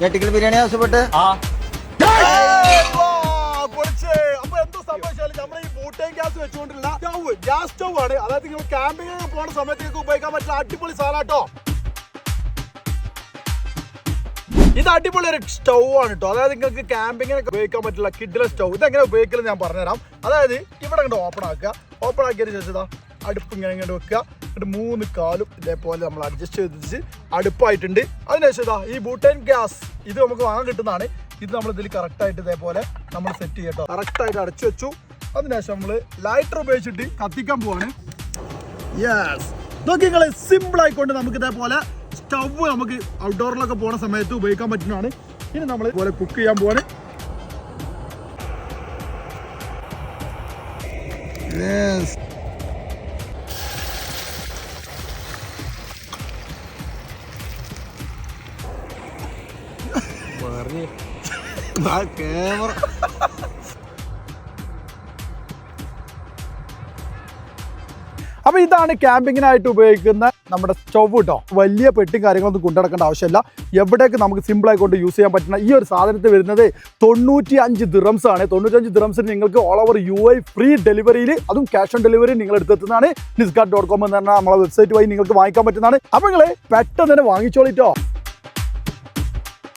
ഞെട്ടിക്കൽ ബിരിയാണി ആവശ്യപ്പെട്ട് gas വെച്ചുകൊണ്ടില്ല gas stove ആണ്. അതായത് നിങ്ങൾ ക്യാമ്പിംഗ് പോകുന്ന സമയത്തേക്ക് ഉപയോഗിക്കാൻ പറ്റുന്ന അടിപൊളി സാധനം. ഇത് അടിപൊളി ഒരു സ്റ്റൗ ആണ് കേട്ടോ. അതായത് നിങ്ങൾക്ക് ക്യാമ്പിങ്ങിനൊക്കെ ഉപയോഗിക്കാൻ പറ്റില്ല കിഡിലെ സ്റ്റൗ. ഇതെങ്ങനെ ഉപയോഗിക്കല് ഞാൻ പറഞ്ഞുതരാം. അതായത് ഇവിടെ കണ്ട് ഓപ്പൺ ആക്കുക. ഓപ്പൺ ആക്കിയതിന് ശേഷം അടുപ്പ് ഇങ്ങനെ ഇങ്ങോട്ട് വെക്കുക. എന്നിട്ട് 3 കാലും ഇതേപോലെ നമ്മൾ അഡ്ജസ്റ്റ് ചെയ്തിട്ട് അടുപ്പായിട്ടുണ്ട്. അതിനുശേഷം ഈ ബൂട്ടൈൻ ഗ്യാസ് ഇത് നമുക്ക് വാങ്ങാൻ കിട്ടുന്നതാണ്. ഇത് നമ്മൾ ഇതിൽ കറക്റ്റായിട്ട് ഇതേപോലെ നമ്മൾ സെറ്റ് ചെയ്യട്ടോ. കറക്റ്റായിട്ട് അടച്ചു വെച്ചു. അതിനുശേഷം നമ്മൾ ലൈറ്റർ ഉപയോഗിച്ചിട്ട് കത്തിക്കാൻ പോവാണ്. യെസ്, ഇതൊക്കെ നിങ്ങൾ സിമ്പിൾ ആയിക്കൊണ്ട് നമുക്ക് ഇതേപോലെ സ്റ്റവ് നമുക്ക് ഔട്ട്ഡോറിലൊക്കെ പോകുന്ന സമയത്ത് ഉപയോഗിക്കാൻ പറ്റുന്നതാണ്. ഇനി നമ്മൾ ഇതുപോലെ കുക്ക് ചെയ്യാൻ പോവാണ്. ക്യാമറ അപ്പോൾ ഇതാണ് ക്യാമ്പിങ്ങിനായിട്ട് ഉപയോഗിക്കുന്ന നമ്മുടെ സ്റ്റവ് കേട്ടോ. വലിയ പെട്ടി കാര്യങ്ങളൊന്നും കൊണ്ടുനടക്കേണ്ട ആവശ്യമില്ല. എവിടേക്ക് നമുക്ക് സിമ്പിളായി കൊണ്ട് യൂസ് ചെയ്യാൻ പറ്റുന്ന ഈ ഒരു സാധനത്തിൽ വരുന്നത് 95 ദിറംസ് ആണ്. 95 ദിറംസിന് നിങ്ങൾക്ക് ഓൾ ഓവർ UAE ഫ്രീ ഡെലിവറിയിൽ, അതും ക്യാഷ് ഓൺ ഡെലിവറി നിങ്ങൾ എടുത്തെത്തുന്നതാണ്. nisgat.com എന്ന് പറഞ്ഞാൽ നമ്മളെ വെബ്സൈറ്റ് വഴി നിങ്ങൾക്ക് വാങ്ങിക്കാൻ പറ്റുന്നതാണ്. അപ്പോൾ നിങ്ങൾ പെട്ടെന്ന് തന്നെ വാങ്ങിച്ചോളിട്ടോ.